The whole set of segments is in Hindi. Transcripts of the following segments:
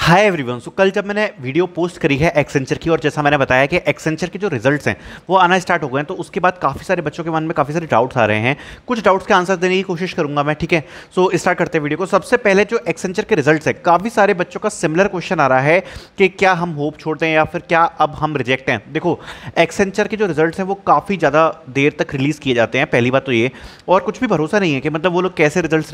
Hi everyone. सो कल जब मैंने वीडियो पोस्ट करी है एक्सेंचर की और जैसा मैंने बताया कि एक्सेंचर के जो रिजल्ट्स हैं वो आना स्टार्ट हो गए हैं, तो उसके बाद काफ़ी सारे बच्चों के मन में काफ़ी सारे डाउट्स आ रहे हैं। कुछ डाउट्स के आंसर देने की कोशिश करूंगा मैं, ठीक है। सो स्टार्ट करते हैं वीडियो को। सबसे पहले जो एक्सेंचर के रिजल्ट्स है, काफ़ी सारे बच्चों का सिमिलर क्वेश्चन आ रहा है कि क्या हम होप छोड़ते हैं या फिर क्या अब हम रिजेक्ट हैं। देखो, एक्सेंचर के जो रिजल्ट्स हैं वो काफ़ी ज़्यादा देर तक रिलीज़ किए जाते हैं, पहली बात तो ये। और कुछ भी भरोसा नहीं है कि मतलब वो लोग कैसे रिजल्ट्स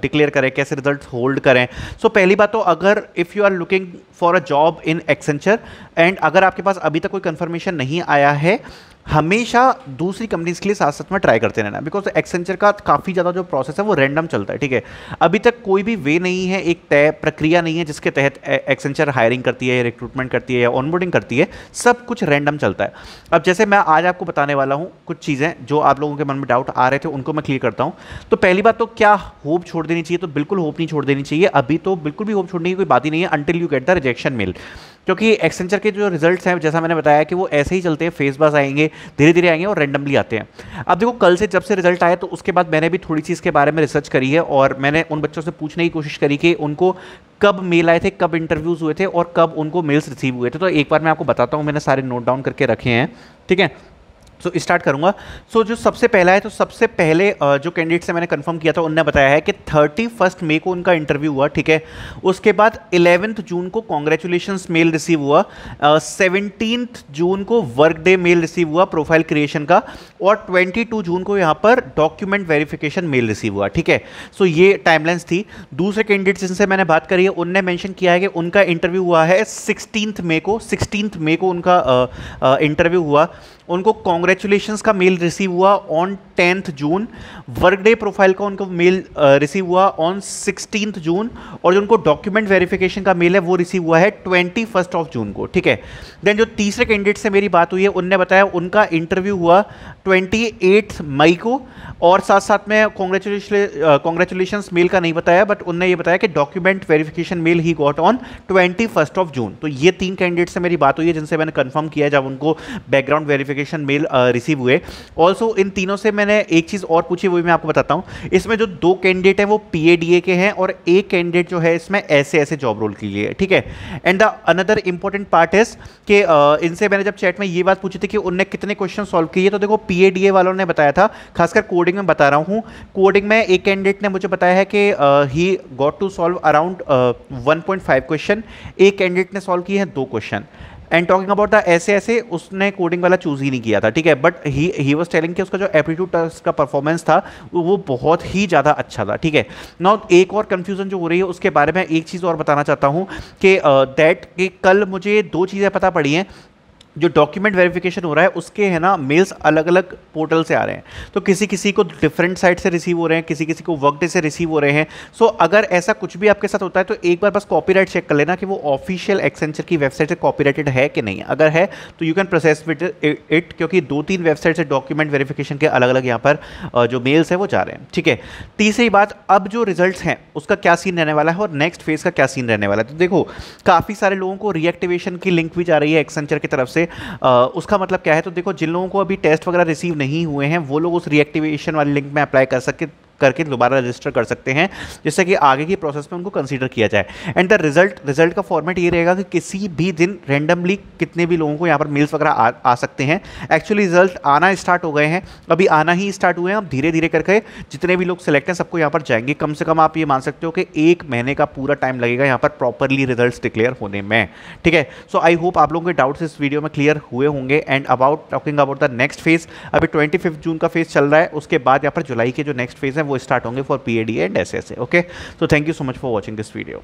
डिक्लेयर करें, कैसे रिजल्ट्स होल्ड करें। सो पहली बात तो, अगर if you are looking for a job in Accenture and अगर आपके पास अभी तक कोई कंफर्मेशन नहीं आया है, हमेशा दूसरी कंपनीज के लिए साथ साथ में ट्राई करते रहना, बिकॉज एक्सेंचर का काफ़ी ज़्यादा जो प्रोसेस है वो रैंडम चलता है, ठीक है। अभी तक कोई भी वे नहीं है, एक तय प्रक्रिया नहीं है जिसके तहत एक्सेंचर हायरिंग करती है, रिक्रूटमेंट करती है या ऑनबोर्डिंग करती है। सब कुछ रैंडम चलता है। अब जैसे मैं आज आपको बताने वाला हूँ कुछ चीज़ें जो आप लोगों के मन में डाउट आ रहे थे, उनको मैं क्लियर करता हूँ। तो पहली बात तो, क्या होप छोड़ देनी चाहिए? तो बिल्कुल होप नहीं छोड़ देनी चाहिए। अभी तो बिल्कुल भी होप छोड़ने की कोई बात ही नहीं है until you get the rejection mail, क्योंकि एक्सेंचर के जो रिजल्ट्स हैं, जैसा मैंने बताया कि वो ऐसे ही चलते हैं, फेस बस आएंगे, धीरे धीरे आएंगे और रैंडमली आते हैं। अब देखो, कल से जब से रिजल्ट आया तो उसके बाद मैंने भी थोड़ी सी इसके बारे में रिसर्च करी है और मैंने उन बच्चों से पूछने की कोशिश करी कि उनको कब मेल आए थे, कब इंटरव्यूज़ हुए थे और कब उनको मेल्स रिसीव हुए थे। तो एक बार मैं आपको बताता हूँ, मैंने सारे नोट डाउन करके रखे हैं, ठीक है। सो स्टार्ट करूंगा। सो जो सबसे पहला है, तो सबसे पहले जो कैंडिडेट से मैंने कंफर्म किया था उन्होंने बताया है कि 31 मई को उनका इंटरव्यू हुआ, ठीक है। उसके बाद 11 जून को कॉन्ग्रेचुलेशंस मेल रिसीव हुआ, 17 जून को वर्क डे मेल रिसीव हुआ प्रोफाइल क्रिएशन का, और 22 जून को यहाँ पर डॉक्यूमेंट वेरिफिकेशन मेल रिसीव हुआ, ठीक है। सो ये टाइमलाइंस थी। दूसरे कैंडिडेट जिनसे मैंने बात करी है उनने मेंशन किया है कि उनका इंटरव्यू हुआ है 16 मई को उनका इंटरव्यू हुआ। उनको कॉन्ग्रेचुलेशंस का मेल रिसीव हुआ on 10 June, work day profile का उनको मेल रिसीव हुआ ऑन 16 जून, और जो उनको डॉक्यूमेंट वेरिफिकेशन का मेल है वो रिसीव हुआ है 21 जून को, ठीक है। देन जो तीसरे कैंडिडेट से मेरी बात हुई है उनने बताया उनका इंटरव्यू हुआ 28 मई को, और साथ साथ में कॉन्ग्रेचुलेशंस मेल का नहीं बताया, बट उनने ये बताया कि document verification mail he got on 21 June. तो ये 3 कैंडिडेट से मेरी बात हुई है जिनसे मैंने कंफर्म किया है जब उनको बैकग्राउंड वेरिफिकेशन मेल रिसीव हुए। ऑल्सो इन तीनों से मैंने एक चीज़ और पूछी, वो भी मैं आपको बताता हूँ। इसमें जो 2 कैंडिडेट हैं वो PADA के हैं और एक कैंडिडेट जो है इसमें ऐसे जॉब रोल के लिए, ठीक है। And the another important part is कि इनसे मैंने जब चैट में ये बात पूछी थी कि उनने कितने क्वेश्चन सॉल्व किए, तो देखो PADA वालों ने बताया था, खासकर कोडिंग में बता रहा हूँ। कोडिंग में एक कैंडिडेट ने मुझे बताया है कि he got to solve around 1.5 question, एक कैंडिडेट ने सॉल्व किए हैं 2 question. And talking about the ऐसे उसने कोडिंग वाला चूज ही नहीं किया था, ठीक है। बट ही वाज टेलिंग कि उसका जो एप्टीट्यूड टेस्ट का परफॉर्मेंस था वो बहुत ही ज़्यादा अच्छा था, ठीक है। नाउ एक और कंफ्यूजन जो हो रही है उसके बारे में एक चीज़ और बताना चाहता हूँ कि कि कल मुझे 2 चीज़ें पता पड़ी हैं। जो डॉक्यूमेंट वेरिफिकेशन हो रहा है उसके है ना मेल्स अलग अलग पोर्टल से आ रहे हैं, तो किसी किसी को डिफरेंट साइट से रिसीव हो रहे हैं, किसी किसी को वर्कडे से रिसीव हो रहे हैं। सो अगर ऐसा कुछ भी आपके साथ होता है तो एक बार बस कॉपीराइट चेक कर लेना कि वो ऑफिशियल एक्सेंचर की वेबसाइट से कॉपीराइटेड है कि नहीं। अगर है तो you can process with it, क्योंकि 2-3 वेबसाइट से डॉक्यूमेंट वेरिफिकेशन के अलग अलग यहाँ पर जो मेल्स है वो जा रहे हैं, ठीक है। तीसरी बात, अब जो रिजल्ट्स हैं उसका क्या सीन रहने वाला है और नेक्स्ट फेज का क्या सीन रहने वाला है। तो देखो, काफ़ी सारे लोगों को रीएक्टिवेशन की लिंक भी जा रही है एक्सेंचर की तरफ से। उसका मतलब क्या है? तो देखो, जिन लोगों को अभी टेस्ट वगैरह रिसीव नहीं हुए हैं वो लोग उस रीएक्टिवेशन वाली लिंक में अप्लाई करके दोबारा रजिस्टर कर सकते हैं, जिससे कि आगे की प्रोसेस में उनको कंसीडर किया जाए। एंड द रिजल्ट का फॉर्मेट ये रहेगा कि किसी भी दिन रैंडमली कितने भी लोगों को यहाँ पर मेल्स वगैरह आ सकते हैं। एक्चुअली रिजल्ट आना स्टार्ट हो गए हैं, अभी आना ही स्टार्ट हुए हैं। अब धीरे धीरे करके जितने भी लोग सिलेक्ट हैं सबको यहाँ पर जाएंगे। कम से कम आप ये मान सकते हो कि 1 महीने का पूरा टाइम लगेगा यहाँ पर प्रॉपरली रिजल्ट डिक्लेयर होने में, ठीक है। सो आई होप आप लोगों के डाउट्स इस वीडियो में क्लियर हुए होंगे। And talking about the next phase, अभी 25 जून का फेज चल रहा है, उसके बाद यहाँ पर जुलाई के जो नेक्स्ट फेज है वो स्टार्ट होंगे फॉर PADA एंड ऐसे। Okay, so thank you so much for watching this video.